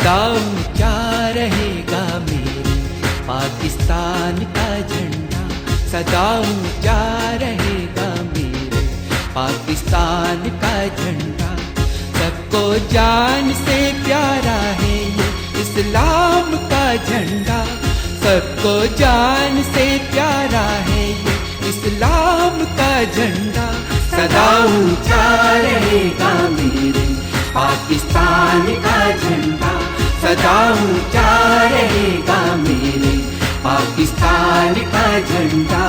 सदा ऊंचा रहेगा मेरे पाकिस्तान का झंडा, सदा ऊंचा रहेगा मेरे पाकिस्तान का झंडा। सबको जान से प्यारा है ये इस्लाम का झंडा, सबको जान से प्यारा है ये इस्लाम का झंडा। सदा ऊंचा रहेगा मेरे पाकिस्तान का झंडा, सदा ऊंचा रहेगा मेरे पाकिस्तान का झंडा।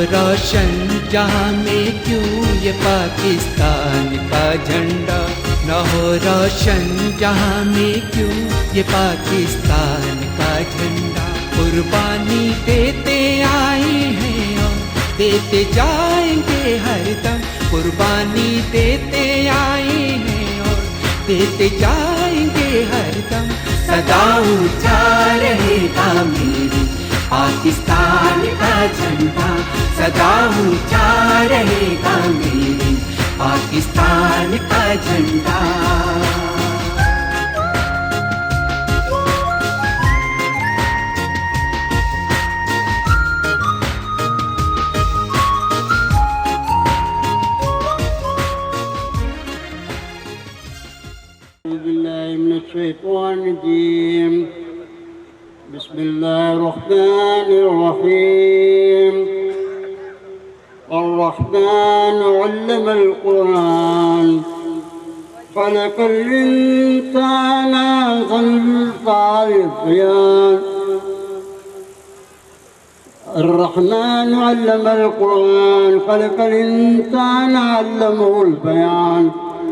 रोशन जहाँ में क्यों ये पाकिस्तान का झंडा, न हो रोशन जहाँ में क्यों ये पाकिस्तान का झंडा। कुर्बानी देते आए हैं और देते जाएंगे हरदम, कुर्बानी देते आए हैं और देते जाएंगे हरदम। सदा ऊंचा रहेगा मेरे पाकिस्तान का झंडा, सदा ऊंचा रहेगा मेरे पाकिस्तान का झंडा। बिस्मिल्लाहिर्रहमानिर्रहीम। अर्रहमान अल्लम अल-कुरान, खलक़ल इंसान बयान। अर्रहमान अल्लम अल-कुरान, खलक़ल इंसान अल्लमहुल बयान।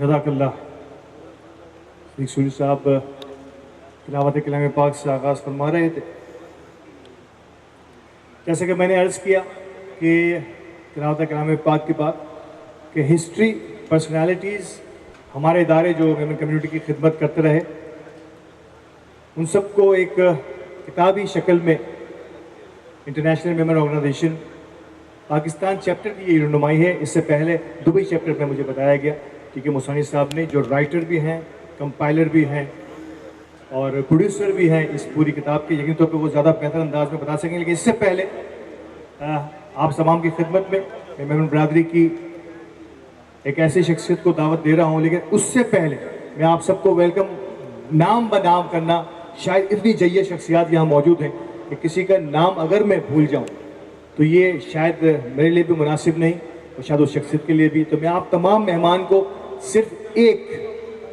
जज़ाकल्लाह। शेख सूरी साहब तिलावत कलाम पाक से आगाज़ फरमा रहे थे। जैसे कि मैंने अर्ज़ किया कि तिलावत कलाम पाक के बाद कि हिस्ट्री पर्सनालिटीज़ हमारे इदारे जो कम्युनिटी की खिदमत करते रहे उन सबको एक किताबी शक्ल में international memory organization Pakistan chapter की ये रहनुमाई है। इससे पहले दुबई चैप्टर में मुझे बताया गया कि मुसानी साहब ने जो राइटर भी हैं, कंपाइलर भी हैं, और प्रोड्यूसर भी हैं इस पूरी किताब के। यकीन तौर पर वो ज़्यादा बेहतर अंदाज में बता सकेंगे, लेकिन इससे पहले आप तमाम की खिदमत में मैं मेमन बरादरी की एक ऐसी शख्सियत को दावत दे रहा हूँ, लेकिन उससे पहले मैं आप सबको वेलकम नाम ब नाम करना, शायद इतनी जय्य शख्सियात यहाँ मौजूद हैं कि किसी का नाम अगर मैं भूल जाऊँ तो ये शायद मेरे लिए भी मुनासिब नहीं और शायद उस शख्सियत के लिए भी। तो मैं आप तमाम मेहमान को सिर्फ एक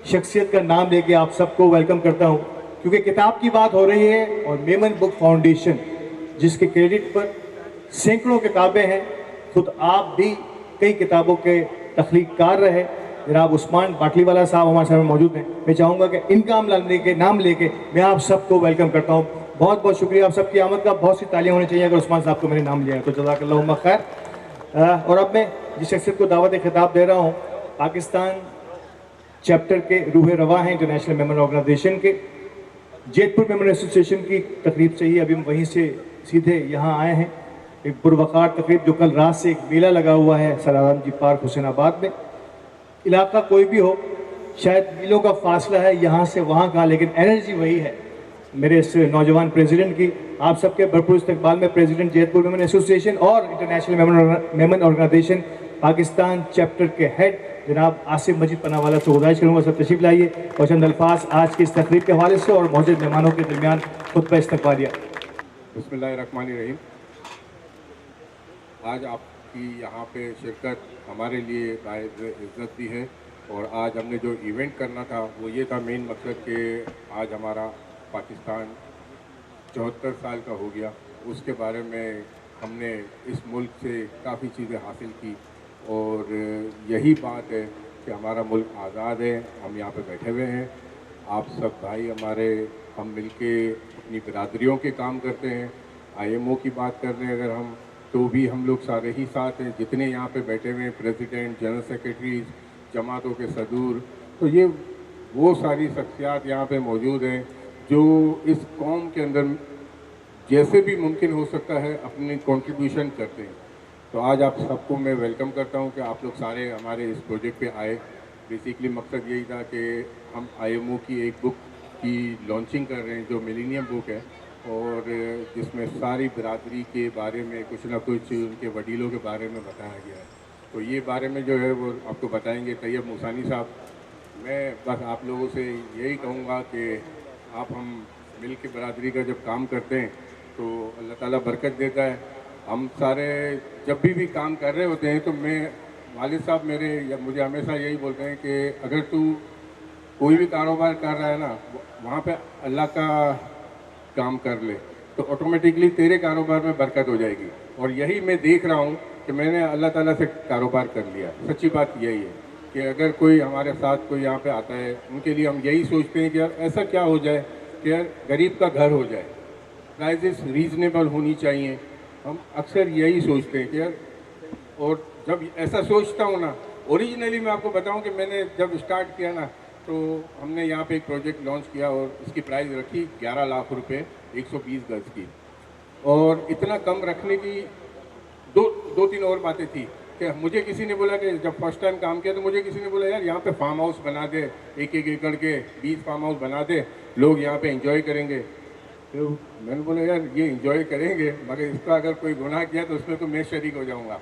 शख्सियत का नाम लेके आप सबको वेलकम करता हूँ, क्योंकि किताब की बात हो रही है और मेमन बुक फाउंडेशन जिसके क्रेडिट पर सैकड़ों किताबें हैं, खुद आप भी कई किताबों के तख्लीक़कार रहे। जनाब उस्मान बाटलीवाला साहब हमारे सामने मौजूद हैं। मैं चाहूँगा कि इनका नाम लेके मैं आप सबको वेलकम करता हूँ। बहुत बहुत शुक्रिया आप सबकी आमद का। बहुत सी तालियां होनी चाहिए अगर उस्मान साहब को मैंने नाम लिया है तो। जज़ाकल्लाहु खैर। और अब मैं जिस शख्सियत को दावत खिताब दे रहा हूँ, पाकिस्तान चैप्टर के रूह रवा हैं इंटरनेशनल मेमन ऑर्गेनाइजेशन के, जैतपुर मेमन एसोसिएशन की तकरीब से ही अभी हम वहीं से सीधे यहाँ आए हैं। एक पुरवकार तकरीब जो कल रात से एक मेला लगा हुआ है सलाराम जी पार्क हुसैनाबाद में। इलाका कोई भी हो, शायद मीलों का फासला है यहाँ से वहाँ का, लेकिन एनर्जी वही है मेरे इस नौजवान प्रेसिडेंट की। आप सबके भरपूर इस्तकबाल में प्रेसिडेंट जैतपुर मेमन एसोसिएशन और international Memon organisation Pakistan chapter के हेड जनाब आसिफ मजीद पनावाला से गुजारिश करूँगा सब तशरीफ लाइए और चंद अल्फाज आज की इस तकरीब के हवाले से और मौजूद मेहमानों के दरमियान खुतबा इस्तकबालिया। बिस्मिल्लाहिर्रहमानिर्रहीम। आज आपकी यहाँ पे शिरकत हमारे लिए बाइज़ इज़्ज़त भी है, और आज हमने जो इवेंट करना था वो ये था मेन मकसद कि आज हमारा पाकिस्तान 74 साल का हो गया। उसके बारे में हमने इस मुल्क से काफ़ी चीज़ें हासिल की, और यही बात है कि हमारा मुल्क आज़ाद है। हम यहाँ पे बैठे हुए हैं, आप सब भाई हमारे, हम मिलके अपनी बिरादरियों के काम करते हैं। IMO की बात कर रहे हैं अगर हम, तो भी हम लोग सारे ही साथ हैं जितने यहाँ पे बैठे हुए हैं, प्रेसिडेंट, जनरल सेक्रेटरीज, जमातों के सदूर। तो ये वो सारी शख्सियात यहाँ पे मौजूद हैं जो इस कौम के अंदर जैसे भी मुमकिन हो सकता है अपनी कंट्रीब्यूशन करते हैं। तो आज आप सबको मैं वेलकम करता हूँ कि आप लोग सारे हमारे इस प्रोजेक्ट पे आए। बेसिकली मकसद यही था कि हम IMO की एक बुक की लॉन्चिंग कर रहे हैं जो मिलेनियम बुक है, और जिसमें सारी बिरादरी के बारे में कुछ ना कुछ उनके वडीलों के बारे में बताया गया है। तो ये बारे में जो है वो आपको बताएंगे तैयब मूसानी साहब। मैं बस आप लोगों से यही कहूँगा कि आप हम मिल के बिरादरी का जब काम करते हैं तो अल्लाह ताला बरकत देता है। हम सारे जब भी काम कर रहे होते हैं तो मैं, वालिद साहब मेरे या मुझे हमेशा यही बोलते हैं कि अगर तू कोई भी कारोबार कर रहा है ना, वहाँ पे अल्लाह का काम कर ले तो ऑटोमेटिकली तेरे कारोबार में बरकत हो जाएगी। और यही मैं देख रहा हूँ कि मैंने अल्लाह ताला से कारोबार कर लिया। सच्ची बात यही है कि अगर कोई हमारे साथ कोई यहाँ पे आता है, उनके लिए हम यही सोचते हैं कि यार ऐसा क्या हो जाए कि यार गरीब का घर हो जाए, प्राइजेस रीज़नेबल होनी चाहिए। हम अक्सर यही सोचते हैं कि यार, और जब ऐसा सोचता हूँ ना, ओरिजिनली मैं आपको बताऊँ कि मैंने जब स्टार्ट किया ना तो हमने यहाँ पे एक प्रोजेक्ट लॉन्च किया और इसकी प्राइस रखी 11 लाख रुपए 120 गज की। और इतना कम रखने की दो तीन और बातें थी कि मुझे किसी ने बोला कि जब फर्स्ट टाइम काम किया तो मुझे किसी ने बोला यार यहाँ पे फार्म हाउस बना दे, 1-1 एकड़ के 20 फार्म हाउस बना दे, लोग यहाँ पे एंजॉय करेंगे। तो मैंने बोला यार ये एंजॉय करेंगे मगर इसका अगर कोई गुनाह किया तो उसमें तो मैं शरीक हो जाऊँगा।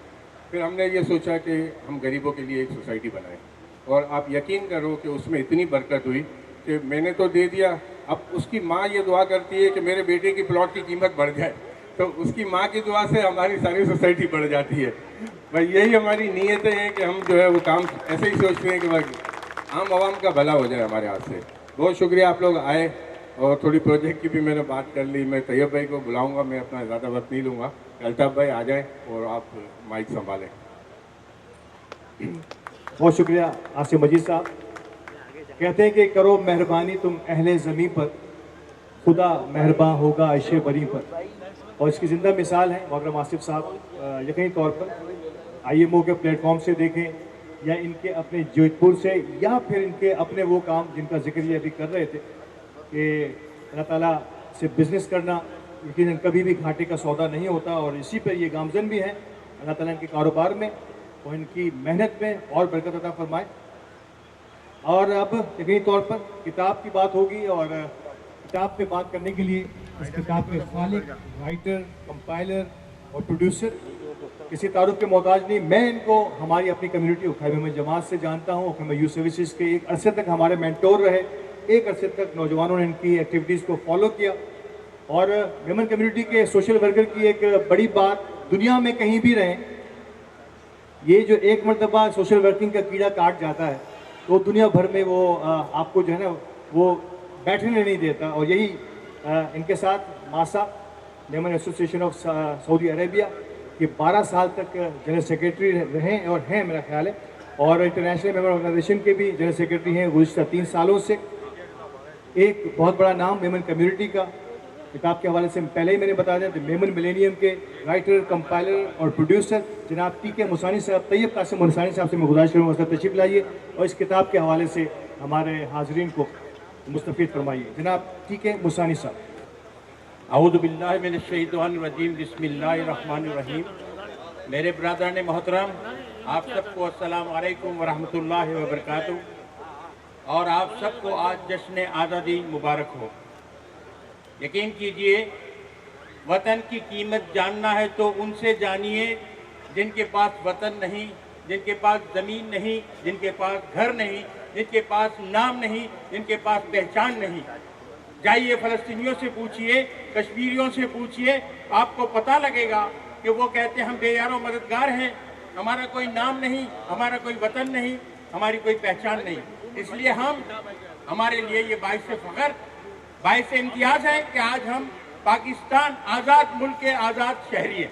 फिर हमने ये सोचा कि हम गरीबों के लिए एक सोसाइटी बनाएं, और आप यकीन करो कि उसमें इतनी बरकत हुई कि मैंने तो दे दिया, अब उसकी माँ ये दुआ करती है कि मेरे बेटे की प्लॉट की कीमत बढ़ जाए, तो उसकी माँ की दुआ से हमारी सारी सोसाइटी बढ़ जाती है। भाई यही हमारी नीयतें हैं कि हम जो है वो काम ऐसे ही सोचते हैं कि भाई आम आवाम का भला हो जाए हमारे हाथ से। बहुत शुक्रिया आप लोग आए, और थोड़ी प्रोजेक्ट की भी मैंने बात कर ली। मैं तैयब भाई को बुलाऊँगा, मैं अपना ज़्यादा वक्त नहीं लूँगा। अल्ताफ़ भाई आ जाएँ और आप माइक संभालें। बहुत शुक्रिया आसिफ मजीद साहब। कहते हैं कि करो मेहरबानी तुम अहले ज़मीं पर, खुदा मेहरबान होगा ऐशे बरी पर। और इसकी ज़िंदा मिसाल है मोहतरम आसिफ साहब। यकीनी तौर पर IMO के प्लेटफॉर्म से देखें या इनके अपने जोधपुर से, या फिर इनके अपने वो काम जिनका जिक्र ये अभी कर रहे थे कि अल्लाह ताला से बिज़नेस करना यकीनन कभी भी घाटे का सौदा नहीं होता, और इसी पर ये गामजन भी हैं। अल्लाह ताला इनके कारोबार में और इनकी मेहनत में और बरकत अता फरमाए। और अब यकीनी तौर पर किताब की बात होगी, और किताब पे बात करने के लिए इस किताब के खालिक, राइटर, कंपाइलर और प्रोड्यूसर किसी तारुफ के मोहताज नहीं। मैं इनको हमारी अपनी कम्युनिटी खैबर जमात से जानता हूँ। खैबर यूथ सर्विसेज के एक अरसे तक हमारे मेंटोर रहे, एक अरसे तक नौजवानों ने इनकी एक्टिविटीज़ को फॉलो किया। और मेमन कम्युनिटी के सोशल वर्कर की एक बड़ी बात, दुनिया में कहीं भी रहें, ये जो एक मरतबा सोशल वर्किंग का कीड़ा काट जाता है तो दुनिया भर में वो आपको जो है ना वो बैठने नहीं देता। और यही इनके साथ मासा Memon association of Saudi Arabia ये 12 साल तक जनरल सेक्रेटरी रहे और हैं मेरा ख्याल है, और इंटरनेशनल मेमन ऑर्गेनाइजेशन के भी जनरल सेक्रेटरी हैं गुज़िश्ता 3 सालों से। एक बहुत बड़ा नाम मेमन कम्युनिटी का। किताब के हवाले से पहले ही मैंने बता दिया, तो मेमन मिलेनियम के राइटर, कंपाइलर और प्रोड्यूसर जनाब टी के मुसानी साहब, तैयब कासिम मुसानी साहब से मैं गुजारिश करूँगा उसका तशरीफ़ लाइए और इस किताब के हवाले से हमारे हाजरीन को मुस्तफ़ीद फरमाइए। जनाब टी के मुसानी साहब। औज़ु बिल्लाहि मिनश शैतानिर रजीम, बिस्मिल्लाहिर रहमानिर रहीम। मेरे ब्रदर मोहतरम, आप सबको अस्सलाम वालेकुम व रहमतुल्लाहि व बरकातुहू। और आप सबको आज जश्न आज़ादी मुबारक हो। यकीन कीजिए, वतन की कीमत जानना है तो उनसे जानिए जिनके पास वतन नहीं, जिनके पास ज़मीन नहीं, जिनके पास घर नहीं, जिनके पास नाम नहीं, जिनके पास पहचान नहीं। जाइए फ़लस्तीनियों से पूछिए, कश्मीरियों से पूछिए, आपको पता लगेगा कि वो कहते हैं हम बेयारो मददगार हैं, हमारा कोई नाम नहीं, हमारा कोई वतन नहीं, हमारी कोई पहचान नहीं। इसलिए हमारे लिए ये बाइस फ़ख्र, बाइस इम्तियाज़ है कि आज हम पाकिस्तान आज़ाद मुल्क के आज़ाद शहरी हैं।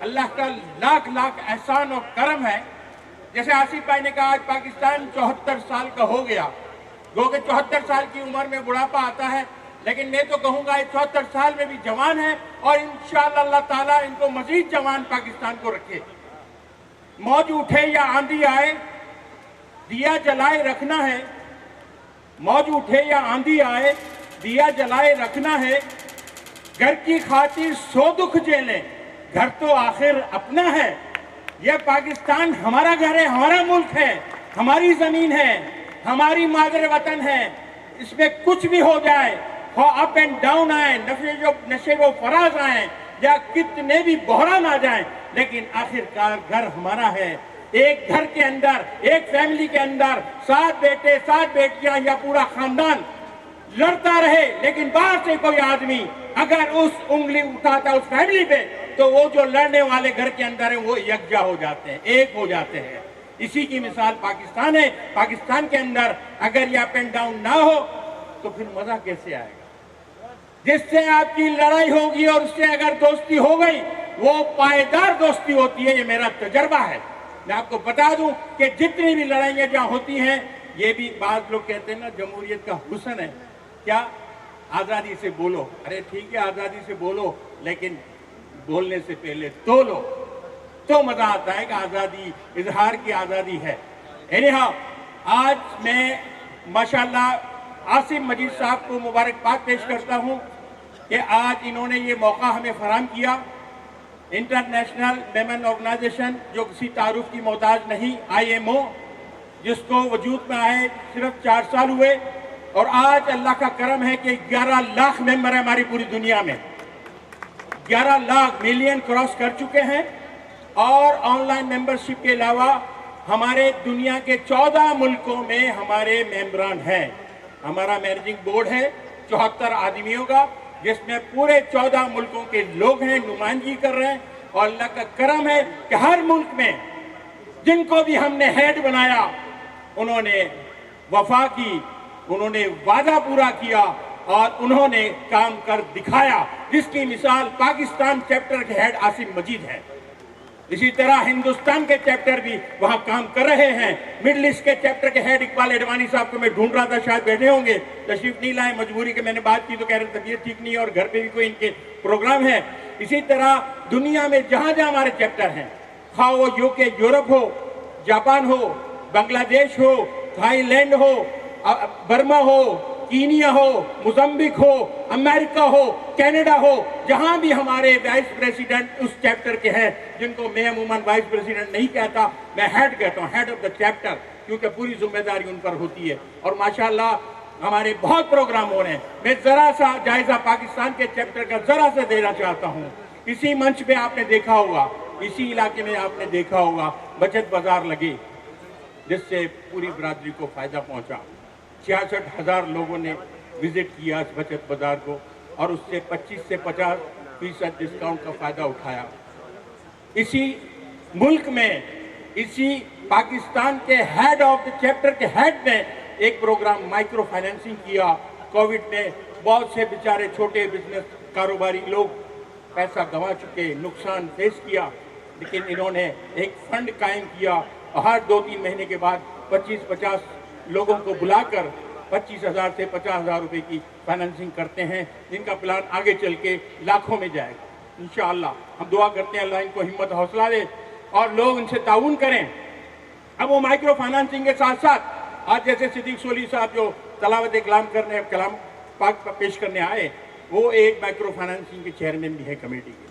अल्लाह का लाख लाख एहसान और करम है। जैसे आसिफ भाई ने कहा, आज पाकिस्तान 74 साल का हो गया। गो के 74 साल की उम्र में बुढ़ापा आता है, लेकिन मैं तो कहूँगा 74 साल में भी जवान है और इंशाअल्लाह अल्लाह ताला इनको मजीद जवान पाकिस्तान को रखे। मौज उठे या आंधी आए, दिया जलाए रखना है। मौज उठे या आंधी आए, दिया जलाए रखना है। घर की खातिर 100 दुख झेलें, घर तो आखिर अपना है। यह पाकिस्तान हमारा घर है, हमारा मुल्क है, हमारी जमीन है, हमारी मादर वतन है। इसमें कुछ भी हो जाए, हो अप एंड डाउन आए, नशे व फराज आए या कितने भी बहरान आ जाए, लेकिन आखिरकार घर हमारा है। एक घर के अंदर, एक फैमिली के अंदर 7 बेटे 7 बेटियां या पूरा खानदान लड़ता रहे, लेकिन बाहर से कोई आदमी अगर उस उंगली उठाता उस फैमिली पे, तो वो जो लड़ने वाले घर के अंदर है वो यकजा हो जाते हैं, एक हो जाते हैं। इसी की मिसाल पाकिस्तान है। पाकिस्तान के अंदर अगर ये अप एंड डाउन ना हो तो फिर मजा कैसे आएगा? जिससे आपकी लड़ाई होगी और उससे अगर दोस्ती हो गई, वो पायदार दोस्ती होती है। ये मेरा तजर्बा है। मैं आपको बता दूं कि जितनी भी लड़ाइयाँ जहाँ होती हैं, ये भी बात लोग कहते हैं ना जमहूरियत का हुस्न है। क्या? आज़ादी से बोलो। अरे ठीक है, आज़ादी से बोलो, लेकिन बोलने से पहले तोलो, तो मजा आता है कि आज़ादी इजहार की आज़ादी है। एनीहाउ, आज मैं माशाल्लाह आसिफ मजीद साहब को मुबारकबाद पेश करता हूँ कि आज इन्होंने ये मौका हमें फराहम किया। इंटरनेशनल मेमन ऑर्गेनाइजेशन जो किसी तारुफ की मोहताज नहीं, IMO, जिसको वजूद में आए सिर्फ 4 साल हुए, और आज अल्लाह का करम है कि 11 लाख मेंबर है हमारी पूरी दुनिया में। 11 लाख मिलियन क्रॉस कर चुके हैं। और ऑनलाइन मेंबरशिप के अलावा हमारे दुनिया के 14 मुल्कों में हमारे मेंबरान हैं। हमारा मैनेजिंग बोर्ड है 74 आदमियों का, जिसमें पूरे 14 मुल्कों के लोग हैं, नुमाइंदगी कर रहे हैं। और अल्लाह का करम है कि हर मुल्क में जिनको भी हमने हेड बनाया, उन्होंने वफा की, उन्होंने वादा पूरा किया और उन्होंने काम कर दिखाया, जिसकी मिसाल पाकिस्तान चैप्टर के हेड आसिफ मजीद है। इसी तरह हिंदुस्तान के चैप्टर भी वहां काम कर रहे हैं। मिडिल ईस्ट के चैप्टर के हेड इकबाल एडवानी साहब को मैं ढूंढ रहा था, शायद बैठे होंगे, तशरीफ नहीं लाए, मजबूरी के। मैंने बात की तो कह रहे तबीयत ठीक नहीं है और घर पे भी कोई इनके प्रोग्राम है। इसी तरह दुनिया में जहां जहां हमारे चैप्टर हैं, खा वो यूके यूरोप हो, जापान हो, बांग्लादेश हो, थाईलैंड हो, बर्मा हो, कीनिया हो, मोज़म्बिक हो, अमेरिका हो, कनाडा हो, जहां भी हमारे वाइस प्रेसिडेंट उस चैप्टर के हैं, जिनको मैं अमूमन वाइस प्रेसिडेंट नहीं कहता, मैं हेड कहता हूं, हेड ऑफ द चैप्टर, क्योंकि पूरी जिम्मेदारी उन पर होती है। और माशाल्लाह हमारे बहुत प्रोग्राम हो रहे हैं। मैं जरा सा जायजा पाकिस्तान के चैप्टर का जरा सा देना चाहता हूँ। इसी मंच पे आपने देखा होगा, इसी इलाके में आपने देखा होगा बचत बाजार लगे, जिससे पूरी बरादरी को फायदा पहुंचा। 66,000 लोगों ने विजिट किया इस बचत बाजार को और उससे 25 से 50% डिस्काउंट का फायदा उठाया। इसी मुल्क में, इसी पाकिस्तान के हेड ऑफ द चैप्टर के हेड ने एक प्रोग्राम माइक्रो फाइनेंसिंग किया। कोविड में बहुत से बेचारे छोटे बिजनेस कारोबारी लोग पैसा गंवा चुके, नुकसान फेस किया, लेकिन इन्होंने एक फंड कायम किया और हर 2-3 महीने के बाद 25-50 लोगों को बुलाकर 25,000 से 50,000 रुपए की फाइनेंसिंग करते हैं, जिनका प्लान आगे चल के लाखों में जाएगा इंशाअल्लाह। हम दुआ करते हैं अल्लाह इनको हिम्मत हौसला दे और लोग इनसे ताउन करें। अब वो माइक्रो फाइनेंसिंग के साथ साथ आज जैसे सिद्दीक सोली साहब जो तलावत कलाम पाक पेश करने आए, वो एक माइक्रो फाइनेंसिंग के चेयरमैन भी है कमेटी के।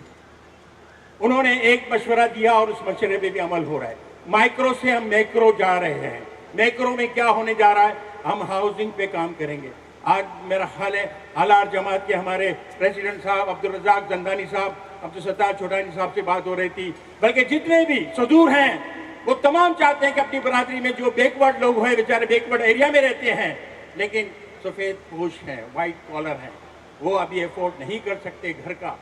उन्होंने एक मशवरा दिया और उस मशवरे पे भी अमल हो रहा है। माइक्रो से हम मैक्रो जा रहे हैं। मैक्रो में क्या होने जा रहा है, हम हाउसिंग पे काम करेंगे। आज मेरा ख्याल है आलार जमात के हमारे प्रेसिडेंट साहब अब्दुल रज़ाक जंदानी साहब, अब्दुल सत्तार छोटानी साहब से बात हो रही थी, बल्कि जितने भी सदूर हैं वो तमाम चाहते हैं कि अपनी बरादरी में जो बैकवर्ड लोग हैं, बेचारे बैकवर्ड एरिया में रहते हैं लेकिन सफ़ेद पोश हैं, वाइट कॉलर हैं, वो अभी अफोर्ड नहीं कर सकते घर का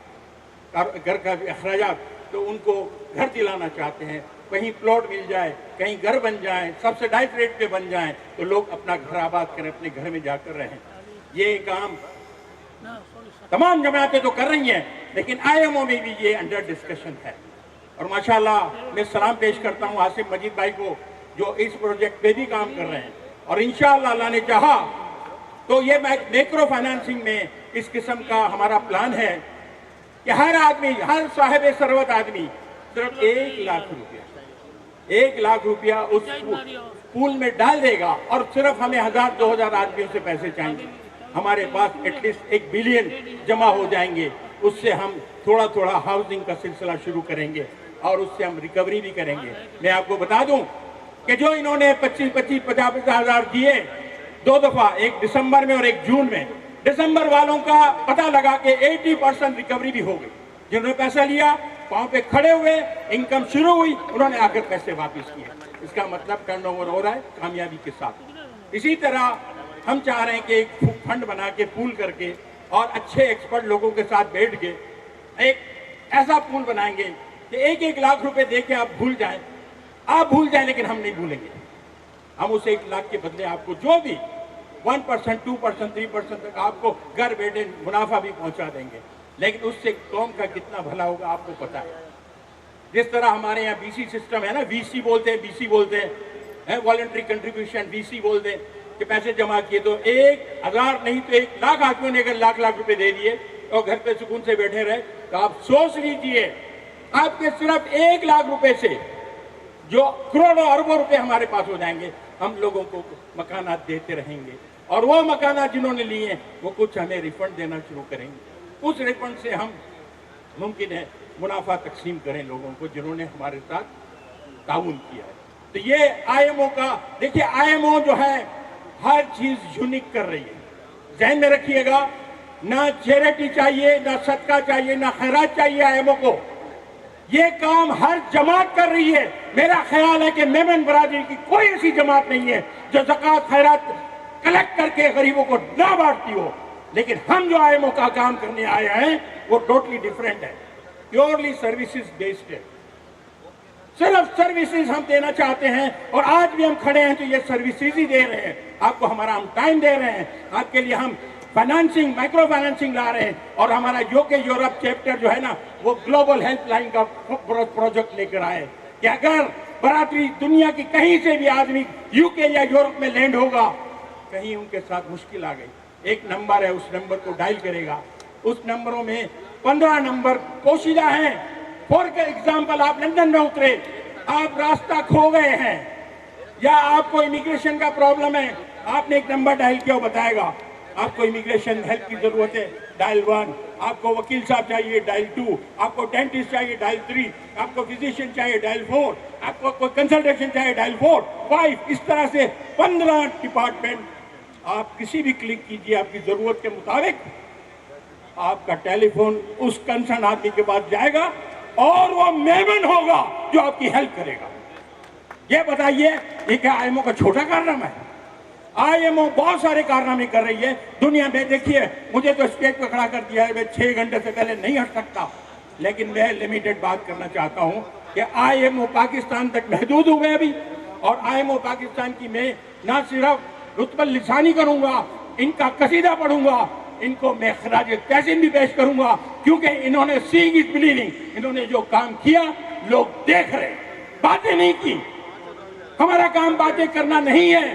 अखराजात, तो उनको घर दिलाना चाहते हैं। कहीं प्लॉट मिल जाए, कहीं घर बन जाए, सब्सिडाइज रेट पे बन जाए तो लोग अपना घर आबाद करें, अपने घर में जाकर रहें। ये काम तमाम जमातें तो कर रही हैं, लेकिन IMO में भी ये अंडर डिस्कशन है। और माशाल्लाह मैं सलाम पेश करता हूँ आसिफ मजीद भाई को, जो इस प्रोजेक्ट पे भी काम कर रहे हैं। और इंशाअल्लाह अल्लाह ने चाहा तो ये मैक्रो फाइनेंसिंग में इस किस्म का हमारा प्लान है कि हर आदमी, हर साहिब सरवत आदमी सिर्फ 1 लाख रुपया उस पूल में डाल देगा और सिर्फ हमें 1000-2000 आदमियों से पैसे चाहिए। हमारे पास एटलीस्ट 1 बिलियन जमा हो जाएंगे। उससे हम थोड़ा थोड़ा हाउसिंग का सिलसिला शुरू करेंगे और उससे हम रिकवरी भी करेंगे। मैं आपको बता दूं कि जो इन्होंने 25-50 हज़ार दिए 2 दफा, एक दिसंबर में और एक जून में, दिसंबर वालों का पता लगा कि 80% रिकवरी भी हो गई। जिन्होंने पैसा लिया पांव पे खड़े हुए, इनकम शुरू हुई, उन्होंने आकर पैसे वापस किए। इसका मतलब टर्नओवर हो रहा है कामयाबी के साथ। इसी तरह हम चाह रहे हैं कि एक फंड बना के पूल करके और अच्छे एक्सपर्ट लोगों के साथ बैठ के एक ऐसा पूल बनाएंगे कि 1-1 लाख रुपए दे के आप भूल जाएं, लेकिन हम नहीं भूलेंगे। हम उस 1 लाख के बदले आपको जो भी 1%, 2%, 3% तक आपको घर बैठे मुनाफा भी पहुंचा देंगे। लेकिन उससे कौम का कितना भला होगा आपको पता है। जिस तरह हमारे यहाँ BC सिस्टम है ना, VC बोलते हैं, BC बोलते हैं, वॉलंटरी कंट्रीब्यूशन, VC बोलते हैं कि पैसे जमा किए तो 1,000 नहीं तो 1 लाख आदमियों ने अगर लाख रुपए दे दिए और घर पे सुकून से बैठे रहे, तो आप सोच लीजिए आपके सिर्फ 1 लाख रुपए से जो करोड़ों अरबों रुपए हमारे पास हो जाएंगे। हम लोगों को मकानात देते रहेंगे और वो मकानात जिन्होंने लिए वो कुछ हमें रिफंड देना शुरू करेंगे। उस रिफंड से हम मुमकिन है मुनाफा तकसीम करें लोगों को जिन्होंने हमारे साथ ताउन किया है। तो ये IMO का देखिए, IMO जो है हर चीज यूनिक कर रही है। ध्यान में रखिएगा, ना चैरिटी चाहिए, ना सदका चाहिए, ना खैरात चाहिए IMO को। ये काम हर जमात कर रही है। मेरा ख्याल है कि मेमन बरादरी की कोई ऐसी जमात नहीं है जो ज़कात खैरात कलेक्ट करके गरीबों को ना बांटती हो। लेकिन हम जो IMO का काम करने आए हैं वो टोटली डिफरेंट है, प्योरली सर्विसेज बेस्ड है। सिर्फ सर्विसेज हम देना चाहते हैं और आज भी हम खड़े हैं तो ये सर्विसेज ही दे रहे हैं। आपको हमारा हम टाइम दे रहे हैं, आपके लिए हम फाइनेंसिंग, माइक्रो फाइनेंसिंग ला रहे हैं। और हमारा यूरोप चैप्टर जो है ना, वो ग्लोबल हेल्पलाइन का प्रोजेक्ट लेकर आए कि अगर बरादरी दुनिया की कहीं से भी आदमी UK या यूरोप में लैंड होगा, कहीं उनके साथ मुश्किल आ गई, एक नंबर है, उस नंबर को डायल करेगा। उस नंबरों में 15 नंबर पोशीदा हैं। फॉर एग्जाम्पल, आप लंदन में उतरे, आप रास्ता खो गए हैं या आपको इमिग्रेशन का प्रॉब्लम है, आपने एक नंबर डायल किया, बताएगा आपको इमिग्रेशन हेल्प की जरूरत है, डायल 1, आपको वकील साहब चाहिए, डायल 2, आपको डेंटिस्ट चाहिए, डायल 3, आपको फिजिशियन चाहिए, डायल 4, आपको कोई कंसल्टेशन चाहिए, डायल 4, 5। इस तरह से 15 डिपार्टमेंट आप किसी भी क्लिक कीजिए आपकी ज़रूरत के मुताबिक, आपका टेलीफोन उस कंसर्न आदमी के पास जाएगा और वो मेमन होगा जो आपकी हेल्प करेगा। ये बताइए, ये क्या आईएमओ का छोटा कारनामा है? आईएमओ बहुत सारे कारनामे कर रही है दुनिया में। देखिए, मुझे तो स्टेज पे खड़ा कर दिया है, मैं 6 घंटे से पहले नहीं हट सकता, लेकिन मैं लिमिटेड बात करना चाहता हूं कि आईएमओ पाकिस्तान तक महदूद हुए अभी, और आईएमओ पाकिस्तान की मैं ना सिर्फ रुतबल लिसानी करूंगा, इनका कसीदा पढ़ूंगा, इनको मैं खराज तहसीन भी पेश करूंगा, क्योंकि इन्होंने सीइंग इज बिलीविंग, इन्होंने जो काम किया लोग देख रहे, बातें नहीं की। हमारा काम बातें करना नहीं है,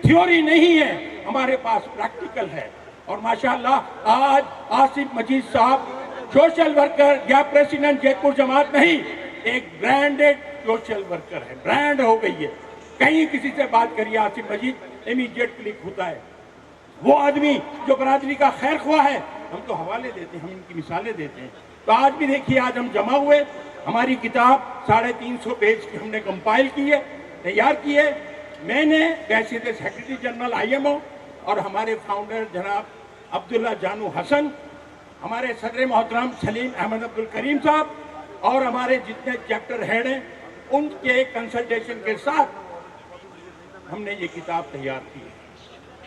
थ्योरी नहीं है, हमारे पास प्रैक्टिकल है। और माशाअल्लाह आज आसिफ मजीद साहब सोशल वर्कर या प्रेसिडेंट जयपुर जमात नहीं, एक ब्रांडेड सोशल वर्कर है, ब्रांड हो गई है। कहीं किसी से बात करिए आसिफ मजीद, इमीडिएट क्लिक होता है। वो आदमी जो बरादरी का खैर ख्वाह है, हम तो हवाले देते हैं, हम इनकी मिसालें देते हैं। तो आज भी देखिए, आज हम जमा हुए, हमारी किताब 350 पेज की हमने कंपाइल की है, तैयार की है। मैंने वैसे सेक्रेटरी जनरल आईएमओ और हमारे फाउंडर जनाब अब्दुल्ला जानू हसन, हमारे सदर मोहतरम सलीम अहमद अब्दुल करीम साहब और हमारे जितने चैप्टर हेड हैं, उनके कंसल्टेशन के साथ हमने ये किताब तैयार की है।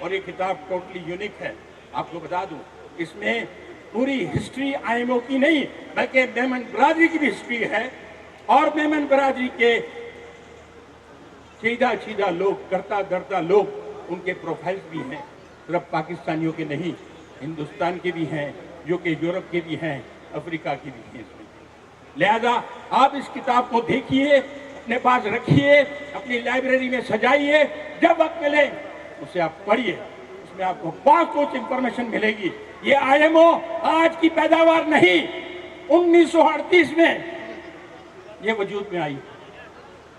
और ये किताब टोटली यूनिक है। आपको बता दूं, इसमें पूरी हिस्ट्री आईएमओ की नहीं बल्कि मेमन बरादरी की भी हिस्ट्री है, और मेमन बरादरी के सीधा लोग, करता लोग, उनके प्रोफाइल्स भी हैं, सिर्फ पाकिस्तानियों के नहीं, हिंदुस्तान के भी हैं, जो कि यूरोप के भी हैं, अफ्रीका की भी हैं। लिहाजा आप इस किताब को देखिए, अपने पास रखिए, अपनी लाइब्रेरी में सजाइए, जब वक्त मिले उसे आप पढ़िए, उसमें आपको बहुत कुछ इंफॉर्मेशन मिलेगी। ये आईएमओ आज की पैदावार नहीं, 1938 में ये वजूद में आई,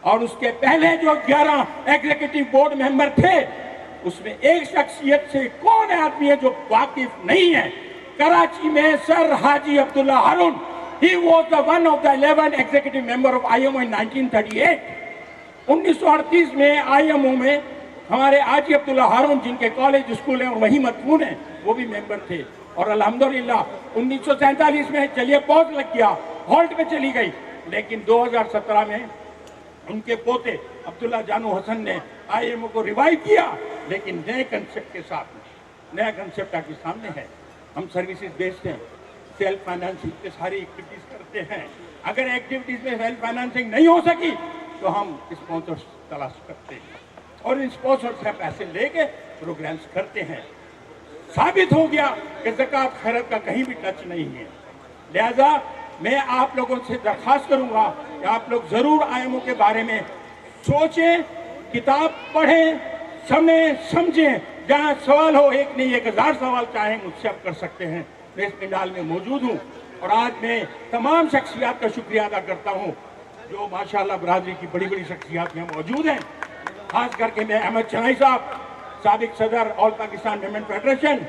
और उसके पहले जो 11 एग्जीक्यूटिव बोर्ड मेंबर थे, उसमें एक शख्सियत से कौन आदमी है जो वाकिफ नहीं है? कराची में sir Haji Abdullah Haroon, he was the one of the 11 executive member of IMO in 1938। 1938 में आईएमओ में हमारे हाजी अब्दुल्ला हारून, जिनके कॉलेज स्कूल हैं और वही मदफून हैं, वो भी मेंबर थे। और अल्हम्दुलिल्लाह 1947 में चलिए पॉज लग गया, हॉल्ट पे चली गई, लेकिन 2017 में उनके पोते अब्दुल्ला जानू हसन ने आईएमओ को रिवाइव किया, लेकिन नए कंसेप्ट के साथ। नया कंसेप्ट आपके सामने है। हम सर्विसेज बेस्ड हैं, सेल्फ फाइनेंसिंग पे सारी एक्टिविटीज करते हैं। अगर एक्टिविटीज में सेल्फ फाइनेंसिंग नहीं हो सकी तो हम स्पॉन्सर्स तलाश करते हैं, और इन स्पॉन्सर से पैसे लेके प्रोग्राम्स करते हैं। साबित हो गया कि ज़कात खैरत का कहीं भी टच नहीं है। लिहाजा मैं आप लोगों से दरख्वास्त करूंगा कि आप लोग जरूर आईएमओ के बारे में सोचें, किताब पढ़ें, समझें। जहां सवाल हो, एक नहीं 1000 सवाल चाहें मुझसे आप कर सकते हैं। मैं इस पंडाल में मौजूद हूँ, और आज मैं तमाम शख्सियात का शुक्रिया अदा करता हूँ जो माशाल्लाह बरादरी की बड़ी बड़ी शख्सियात यहाँ मौजूद हैं। खास करके मैं अहमद चनाई साहब, साबिक सदर ऑल पाकिस्तान मेमन फेडरेशन,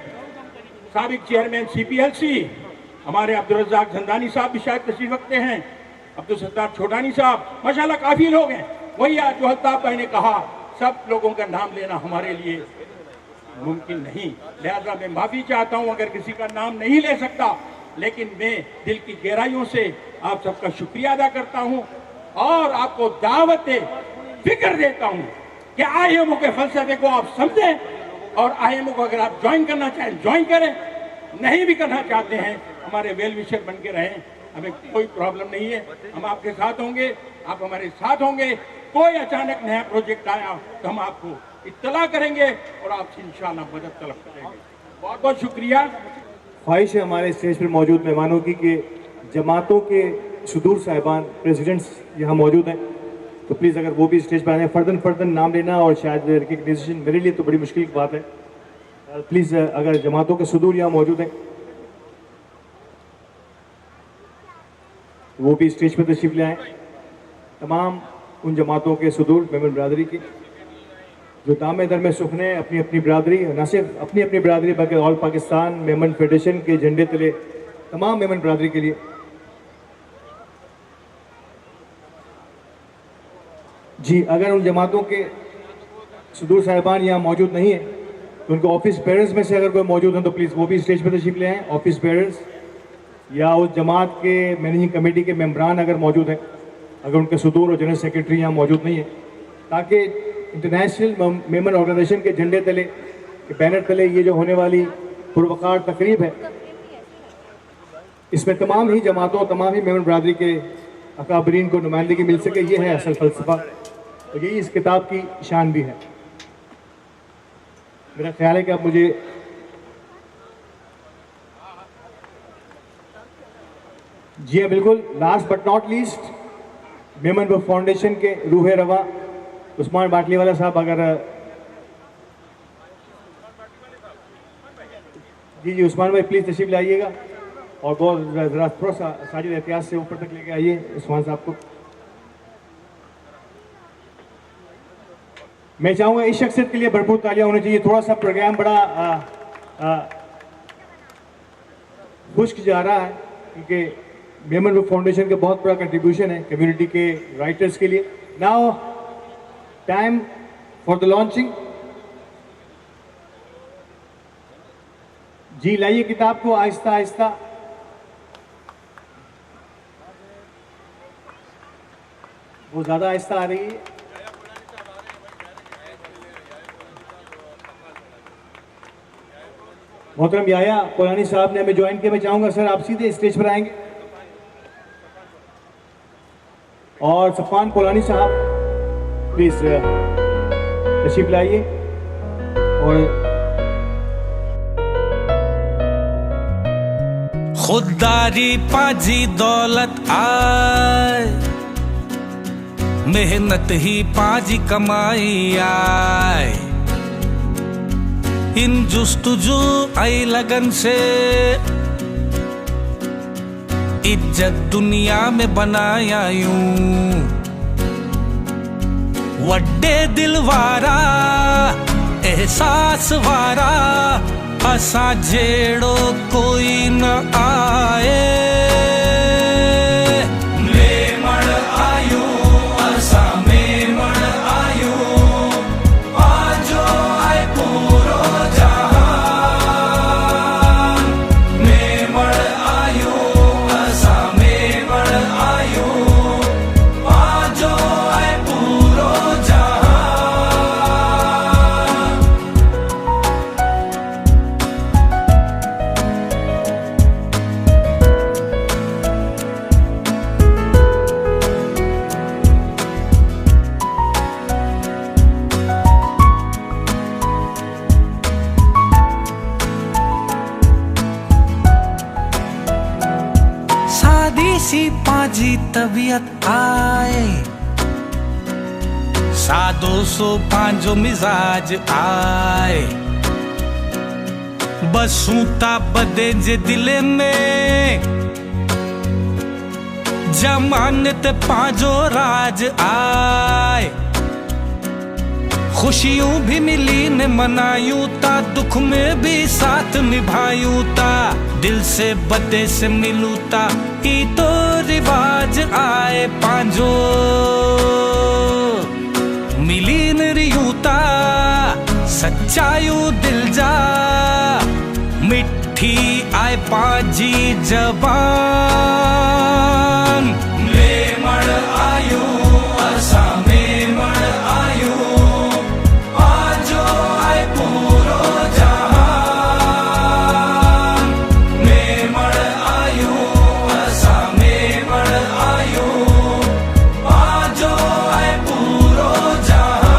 साबिक चेयरमैन CPLC, हमारे अब्दुल रज़ाक झंदानी साहब भी शायद तशरीफ रखते हैं, अब्दुल सत्तार छोटानी साहब, माशाल्लाह काफ़ी लोग हैं। वही आज जो अल्ताफ भाई ने कहा, सब लोगों का नाम लेना हमारे लिए मुमकिन नहीं। लिहाजा मैं माफ़ी चाहता हूँ अगर किसी का नाम नहीं ले सकता, लेकिन मैं दिल की गहराइयों से आप सबका शुक्रिया अदा करता हूँ, और आपको दावत फिक्र देता हूँ कि आईएमओ के फलसफे को आप समझें, और आईएमओ को अगर आप ज्वाइन करना चाहें ज्वाइन करें, नहीं भी करना चाहते हैं हमारे वेल विशर बन के रहें, हमें कोई प्रॉब्लम नहीं है। हम आपके साथ होंगे, आप हमारे साथ होंगे। कोई अचानक नया प्रोजेक्ट आया तो हम आपको इत्तला करेंगे और आपसे इंशाअल्लाह मदद तलब करेंगे। बहुत बहुत शुक्रिया। ख्वाहिश है हमारे स्टेज पर मौजूद मेहमानों की कि जमातों के सुदूर साहिबान प्रेसिडेंट्स यहाँ मौजूद हैं, तो प्लीज़ अगर वो भी स्टेज पर आए। फर्दन नाम लेना और शायद रिकग्निशन मेरे लिए तो बड़ी मुश्किल की बात है। प्लीज़ अगर जमातों के सुदूर यहाँ मौजूद हैं वो भी स्टेज पर तशरीफ ले आएँ। तमाम उन जमातों के सुदूर मेमन बरादरी की जो दामे दर में सुखने अपनी अपनी बरादरी, न सिर्फ अपनी अपनी बरादरी बल्कि ऑल पाकिस्तान मेमन फेडरेशन के झंडे तले तमाम मेमन बरादरी के लिए जी, अगर उन जमातों के सुदूर साहिबान यहाँ मौजूद नहीं है तो उनके ऑफिस पेरेंट्स में से अगर कोई मौजूद हैं तो प्लीज़ वो भी स्टेज पर तशरीफ ले आएँ। ऑफिस पेरेंट्स या उस जमात के मैनेजिंग कमेटी के मेम्बरान अगर मौजूद हैं, अगर उनके सदूर और जनरल सेक्रेटरी यहाँ मौजूद नहीं है, ताकि इंटरनेशनल मेंबर ऑर्गेनाइजेशन के झंडे तले, के बैनर तले ये जो होने वाली पुरवकार तकरीब है, इसमें तमाम ही जमातों, तमाम ही मेंबर बरादरी के अकाबरीन को नुमाइंदगी मिल सके। ये है असल फ़लसफ़ा और यही इस किताब की शान भी है। मेरा ख्याल है कि आप मुझे जी हाँ, बिल्कुल, last but not least Memon foundation के रूह रवा उस्मान बाटली वाला साहब, अगर जी उस्मान भाई प्लीज़ तशरीफ लाइएगा और बहुत ज़रा थोड़ा सा साजिद एहतियात से ऊपर तक लेके आइए उस्मान साहब को। मैं चाहूँगा इस शख्सियत के लिए भरपूर तालियां होनी चाहिए। थोड़ा सा प्रोग्राम बड़ा खुश्क जा रहा है क्योंकि मेमन फाउंडेशन का बहुत बड़ा कंट्रीब्यूशन है कम्युनिटी के राइटर्स के लिए। Now time for the launching. जी लाइए किताब को आहिस्ता आहिस्ता। वो ज़्यादा आहिस्ता आ रही है। मोहतरम याया कोलानी साहब ने हमें ज्वाइन किया। मैं चाहूँगा सर आप सीधे स्टेज पर आएंगे और सफ़ान कोलानी साहब प्लीज़ तशरीफ लाइए। और खुददारी पाजी दौलत आए, मेहनत ही पाजी कमाई आए, इन जुस्तुजू आई लगन से इज्जत दुनिया में बनाया यूं। वड्डे दिल वारा एहसास वारा असा जेड़ो कोई न आए। मेमण आयो असा मेमण आयो, आजो आए पूरो जहान। मेमण आयो असा मेमण आयो, आजो आए पूरो जहान। सी पाजी तबीयत आए, सादो सो पांजो मिजाज आए, बसूता बदे जे दिले में जमानत पांजो राज आए। खुशियों भी मिली ने मनायूं ता, दुख में भी साथ निभायूं ता, दिल से बदे से मिलूं ता, ई तो रिवाज आए पांजो। मिली नरियूं ता सच्चायूं दिल जा, मिठी आए पांजी जबान। मेमण आयो असा मेमण आयो, आजो आए पूरो जहान। मेमण आयो असा मेमण आयो, आजो आए पूरो जहान।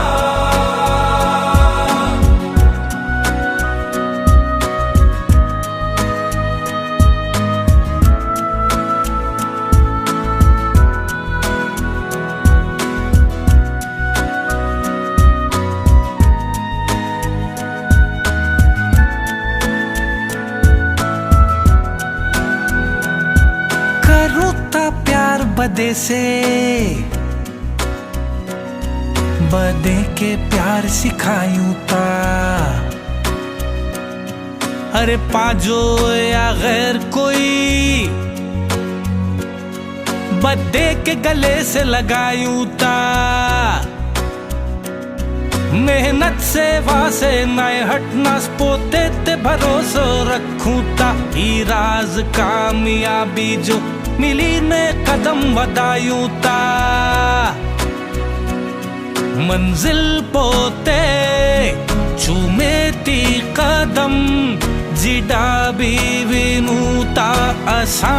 प्यार बदे से बदे के प्यार सिखायूं ता, अरे पाजो या गैर कोई बदे के गले से लगायूं ता। मेहनत सेवा से नए हटना पोते ते भरोसो रखूं ता ही राज कामयाबी जो मिली ने कदम वधायूं ता मंजिल पोते चूमेती कदम जिडा भी विनूता असा